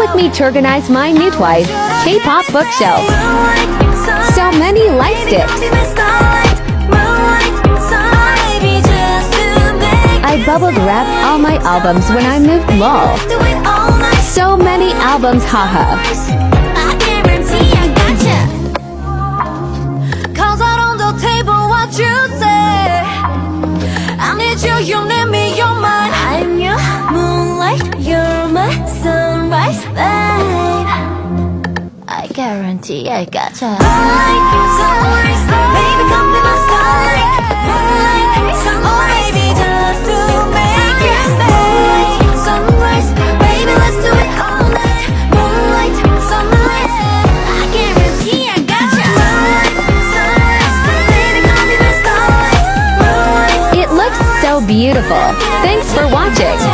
with me to organize my new twice K-pop bookshelf. So many light sticks. I bubbled wrap all my albums when I moved lol. So many albums haha. I guarantee I gotcha. Cause out on the table what you say. I need you, you need me, you're mine. I'm your moonlight, you're my sunrise, babe. I guarantee I gotcha. Moonlight, sunrise, baby come be my starlight. Moonlight, sunrise, baby just to make you stay. Moonlight, sunrise, baby let's do it all night. Moonlight, sunrise, I guarantee I gotcha. Moonlight, sunrise, baby come be my starlight. Moonlight, It looks so beautiful. Thanks for watching.